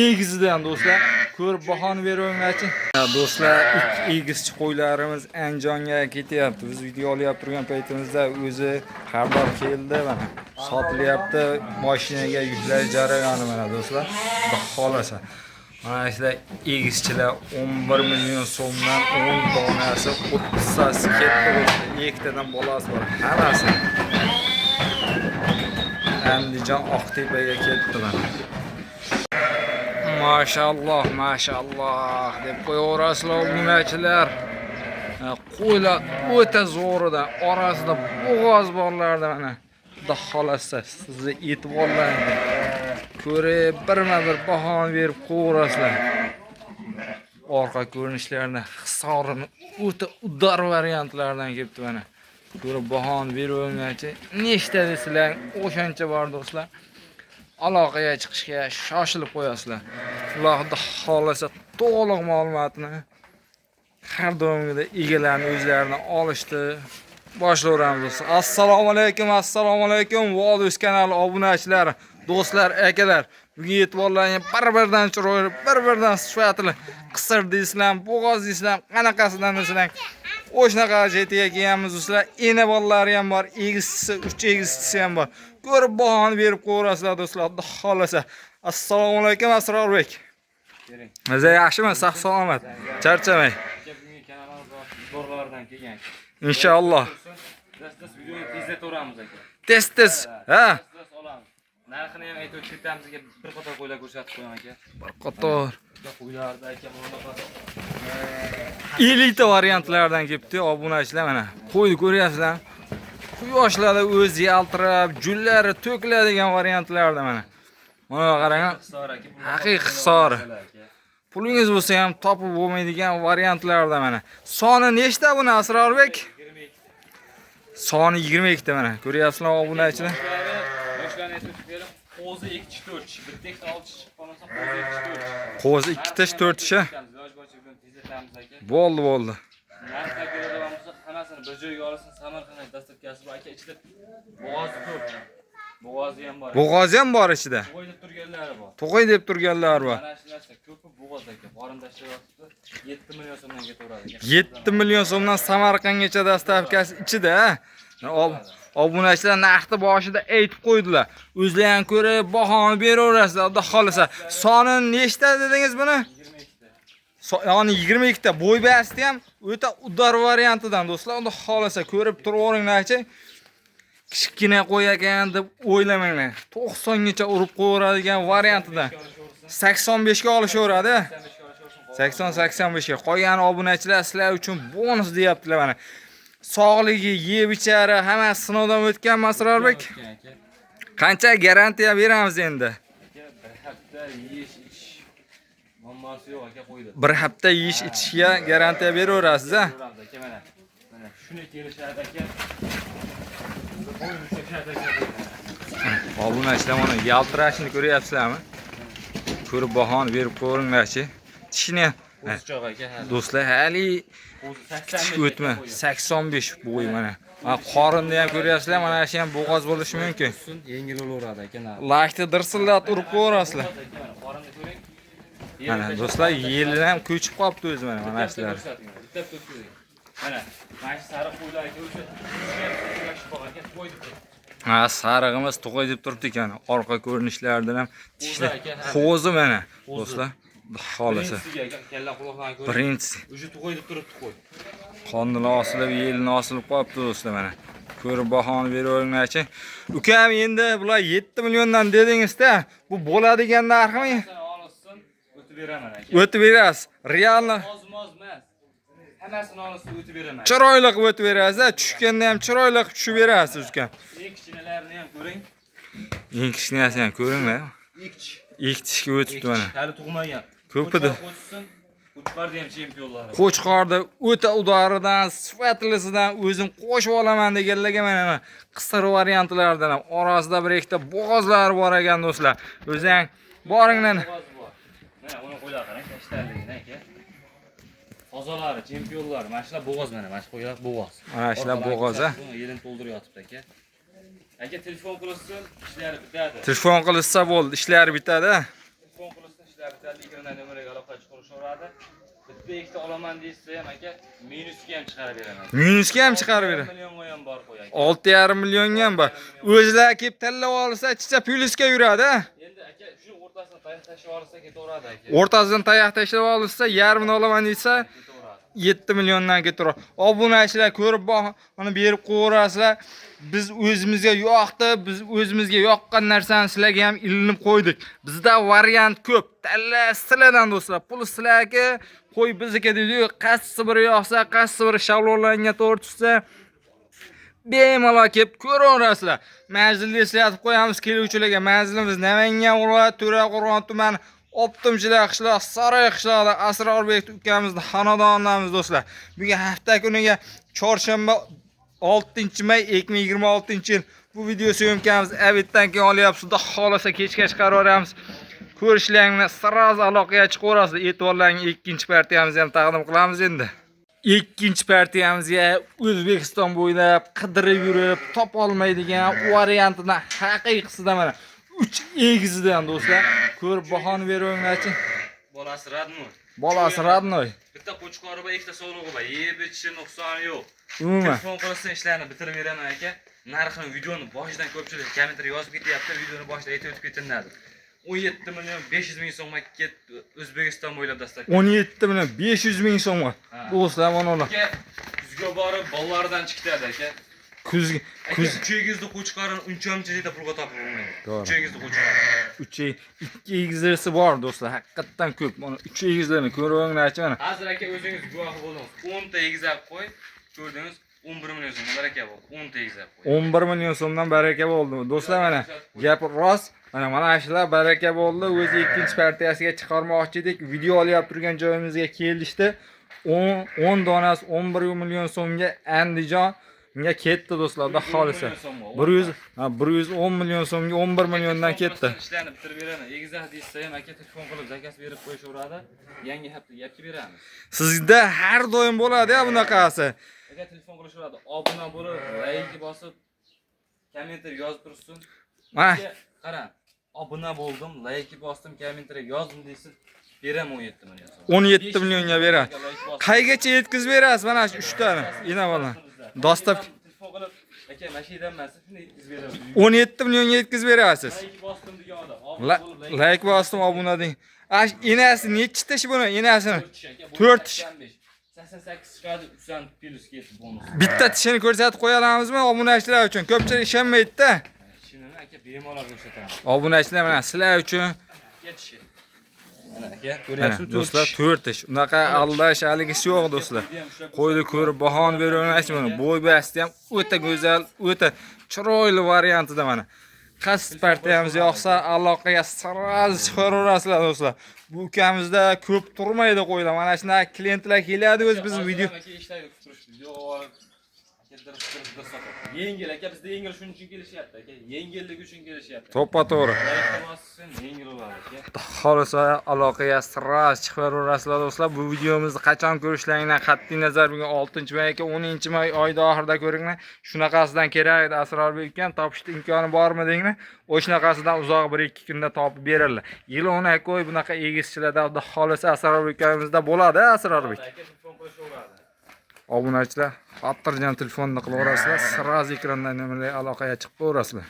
egizdan do'stlar. Ko'rib bahoni beraverachi. Do'stlar, ilk egizchi qo'ylarimiz Andijonga ketyapti. Biz video olib turgan paytimizda o'zi xabar keldi mana. Sotilyapti, mashinaga yuklash jarayoni mana do'stlar. Xohlasa. Mana sizlar egizchilar 11 million so'mdan 10 donasi 30 tasi ketdi do'stlar. Ikkitadan bolasi bor. Hammasi Andijon Oqtepaga ketdi mana. Maşallah, maşallah deb qo'yaverasizlar obunachilar. Qo'ylar o'ta zo'ridan, orasida bo'g'oz borlarda mana. Xudo xolasa sizni e'tiborlaringizni ko'rib, birma-bir bahoni berib qo'yaverasizlar. Orqa ko'rinishlarini, hisorini o'ta udar variantlardan kelibdi mana. Ko'rib bahoni beravermachi. Nechta desizlar, o'shancha bor do'stlar. Aloqaga chiqishga shoshilib qo'yasizlar. Xudo xolasa to'liq ma'lumotni har doimgidek egalarning o'zlarini olishdi. Boshlayveramiz. Assalomu alaykum, Vodus kanali obunachilar, do'stlar, akalar. Bugun e'tiborlaringizni bir-birdan chiroyli, bir-birdan sifatli qisir deysizlar, bo'g'oz deysizlar, qanaqasidan deysizlar. O'shanaqa jetiga kelganmiz do'stlar. Ena bolalari ham bor, egizchisi, 3 egizchisi ham bor. Ko'rib bahoni berib qo'yasizlar do'stlar. Xudo xolasa. Assalomu alaykum Asrorbek. Siz yaxshimi? Sog' salomat. Charchamang. Bugungi kanalimiz zo'rg'alardan kelgan. Inshaalloh. Tez videoni tezlatamiz aka. Tez. Ha? Olamiz. Narxini ham aytib ketamiz aka. Bir qator qo'ylar ko'rsatib qo'ying aka. Bir qator. Qo'ylarda aka bunaqa Elita variantlardan kelibdi obunachilar mana. Qo'yni ko'ryapsizlar. Quyoshlarda o'zi yaltirab, jullari to'kiladigan variantlarda mana. Mana qarang. Haqiqiy hisor. Pulingiz bo'lsa ham topib bo'lmaydigan variantlarda mana. Soni nechta buni Asrorbek? 22. Soni 22 ta mana. Ko'ryapsizlar obunachilar. Yoshlarni aytib berim. Qo'zi 2-4. Bitta 6 chiqib qolsa qo'zi 2-4. Qo'zi 2 ta 4 ta. Bo'ldi. Narxga ko'radiganimiz hammasini bir joyga olsin, Samarqandga dastavkasi bor aka, ichida bo'g'ozi ko'p. Bo'g'ozi ham bor. Bo'g'ozi ham bor ichida. To'g'ay deb turganlari bor. To'g'ay deb turganlari bor. Mana shu narsa ko'pi bo'g'oz aka. Qorindashlar yotibdi. 7 million so'mdan ketaveradi aka. 7 million so'mdan Samarqandgacha dastavkasi ichida. Obunachilar narxni boshida aytib qo'ydilar. O'zlari ham ko'rib bahoni beraverasizlar. Xudo xolasa. Soni nechta dedingiz buni? 22 ta. Ya'ni 22 ta. Bo'y basti ham o'ta udar variantidan do'stlar. Xudo xolasa ko'rib turaveringlarchi. Kichkina qo'y ekan deb o'ylamanglar. 90 gacha urib qo'yadigan variantidan. 85 ga olishaveradi. 80-85 ga. Qolgan obunachilar sizlar uchun bonus deyaptilar mana. Sog'ligi, yeb ichari, hamma sinovdan o'tgan Masrorbek. Qancha garantiya beramiz endi? Bir hafta yeyish ichish muammosi yo'q aka qo'ydi. Bir hafta yeyish ichishga garantiya beraverasiz, a? Mana shuni kelishadi aka. Qo'yni ushlashadi aka. Obunachilar mana yaltirashini ko'ryapsizlarmi? Ko'rib bahoni berib qo'yinglarchi. Tishini O'zchoq aka. do'stlar, hali kichik o'tma 85 bo'y mana. Qorinni ham ko'ryapsizlar, mana shu ham bo'g'oz bo'lishi mumkin. Yengil bo'laveradi aka. Lakni dirsillat urib qo'yasizlar. Qorinni ko'ring. Mana do'stlar, yeli ham ko'chib qolibdi o'zi mana shular. Bitta ko'ring. Mana shu sariq qo'ylarga o'sha qo'ydi. Ha, sarig'imiz to'g'ay deb turibdi ekan. Orqa ko'rinishlaridan ham tishlar qo'zi mana do'stlar. Xolasa. Kalla quloqdan ko'ring. Birinchisi. O'sha to'g'ay deb turibdi qo'y. Qonini osilib, yelini osilib qolibdi do'stlar mana. Ko'rib bahoni beraveringlarchi. Ukam endi bular 7 milliondan dedingiz-da, bu bo'ladigan narxmi? Olsin, o'tib beraman aka. O'tib berasiz. Realni Oz emas. Hammasini olsin, o'tib beraman. chiroyli qilib o'tib berasiz. Tushganda ham chiroyli qilib tushib berasiz ukam. Eng kichkinalarni ham ko'ring. Eng kichkinasi ham ko'ringlar. Ikkitishga o'tibdi mana. Hali tug'magan. Ko'pida. Qo'chqorda ham chempionlar. Qo'chqorda o'ta udoridan, sifatlisidan o'zim qo'shib olaman deganlarga mana qisir variantlardan ham orasida bir ikkita bo'g'ozlar bor ekan do'stlar. O'zing boringlar. Mana uni qo'ylar qarang, tashlarligini aka. Qozolari, chempionlar, mana shular bo'g'oz mana shu qo'ylar bo'g'oz. Mana shular bo'g'oz a. Yelini to'ldirib yotibdi aka. Aka telefon qilsin, ishlari bitadi. Telefon qilsa bo'ldi, ishlari bitadi. Telefon qilsa qanday nomerga aloqa chiqarishaveradi. Bitta ikkita olaman deysa ham aka minusga ham chiqarib beraman. Minusga ham chiqarib beradi. 6,5 millionga ham bor qo'y aka. 6,5 millionga ham bor. O'zlar kelib tanlab olsa, chicha plyusga yuradi. Endi aka shu o'rtasidan tayoq tashlab olsa ketaveradi aka. O'rtasidan tayoq tashlab olsa, yarmini olaman desa, 7 milliondan ketaveradi. Obunachilar ko'rib buni berib qo'yasizlar. Biz o'zimizga yoqdi, biz o'zimizga yoqqan narsani sizlarga ham ilinib qo'ydik. Bizda variant ko'p. Tanla sizlardan do'stlar. Pul sizlarga, qo'y bizniki deydi-yu, qaysi biri yoqsa, qaysi biri shavlonlangan to'g'ri tushsa, bemalol kelib ko'raverasizlar. Manzilni eslatib qo'yamiz keluvchilarga. Manzilimiz Namangan viloyati To'raqo'rg'on tumani Optimchilar qishloq, Saroy qishlog'ida Asrorbek ukamizning xonadonimiz do'stlar. Bugun hafta kuniga chorshanba 6-may 2026-yil bu video syomkamiz Aviddan keyin olyapmiz. Xudo xolasa kechga chiqaramiz. Ko'rishlaringni sirroz aloqaga chiqaverasiz. E'tiborlaringni ikkinchi partiyamizni ham taqdim qilamiz endi. Ikkinchi partiyamizga O'zbekiston bo'ylab qidirib yurib, topa olmaydigan variantidan haqiqatida mana 3 egizidan do'stlar. Ko'rib bahoni beringlarchi. Bolasi Radnoy. Bolasi Radnoy. Bitta qo'chqori va ikkita sog'lig'i bor. Yeb ichishi nuqsoni yo'q. Umuman Telefon qilsa ishlarni bitirib beraman aka. Narxini videoni boshidan ko'pchilik kommentar yozib ketyapti. Videoni boshida aytib o'tib ketinadi. 17 million 500 ming so'mga ketdi O'zbekiston bo'ylab dastlab. 17 million 500 ming so'mga. Do'stlar mana ular. Kuzga borib bolalardan chiqadi aka. Kuz Uchegizni qo'chqarini unchamcha deb pulga topib bo'lmaydi. Uchegizni qo'chqari. 2 egizlisi bor do'stlar. Haqiqatan ko'p. Mana 3 egizlarni ko'ringlarchi mana. Hozir aka o'zingiz guvoh bo'ldingiz. 10 ta egizak qo'y, ko'rdingiz 11 million so'm baraka bo'ldi. 10 ta egizak qo'y. 11 million so'mdan baraka bo'ldi. Do'stlar mana gap rost. Mana shular baraka bo'ldi. O'zi ikkinchi partiyasiga chiqarmoqchi edik. Video olyap turgan joyimizga kelishdi. 10 donasi 11 million so'mga Andijon unga ketdi do'stlar, xudo xolisa. 110 million so'mga 11 milliondan ketdi. Ishlarni bitirib beraman. Egizak deysa ham aka telefon qilib zakaz berib qo'yishaveradi. Yangi hafta gapga beramiz. Sizda har doim bo'ladi-ya bunaqasi. Aka telefon qilishaveradi. Obuna bo'lib, like bosib, kommentar yozib tursin. Mana qarang. Obuna bo'ldim, like bosdim, kommentar yozdim deysiz. Beraman 17 million so'm. 17 millionga beradi. Qaygacha yetkazib berasiz mana shu 3 tani? Ina bola. Dostab telefon qilib, aka mashidan emas, shuni yetkazib beraman. 17 millionga yetkazib berasiz. Like bosdim degan odam. Like bosdim, obuna deng. Enasi nechta tish buni? Enasini 4 tish. 88 chiqadi, 3 plus ketdi bonus. Bitta tishini ko'rsatib qo'yalamizmi obunachilar uchun? Ko'pchilik ishonmaydi-da. Shuni aka bemalol ko'rsataman. Obunachilar mana sizlar uchun Ketishi. Mana aka, ko'ryapsizmi? Do'stlar 4 tish. Unaqa aldash haligisi yo'q do'stlar. Qo'yni ko'rib bahoni beraverasiz mana. Bo'y basti ham o'ta go'zal, o'ta chiroyli variantida mana. Qaysi partiyamiz yoqsa aloqaga sirroz chiqaraverasizlar do'stlar. Bu ukamizda ko'p turmaydi qo'ylar. Mana shunaqa klientlar keladi o'z biz video. Yengil aka, bizda yengil shuning uchun kelishyapti aka. Yengillik uchun kelishyapti. To'ppa to'g'ri. Yengil bo'ladi aka. Xolisa aloqaga sirroz chiqaraverasizlar do'stlar. Bu videomizni qachon ko'rishlaringdan qat'iy nazar bugun 6-may aka 10-may oyda oxirida ko'ringlar. Shunaqasidan kerak edi Asrorbek ukam, topishda imkoni bormi denglar. O'shanaqasidan uzoq 1-2 kunda topib beradilar. Yil 10 qo'y bunaqa egizchilarda xudo xolisa Asrorbek ukamizda bo'ladi, Asrorbek. Obunachilar, xotirjam telefonni qilaverasizlar, sirroz ekrandan nimalar aloqaga chiqib qo'yasizlar.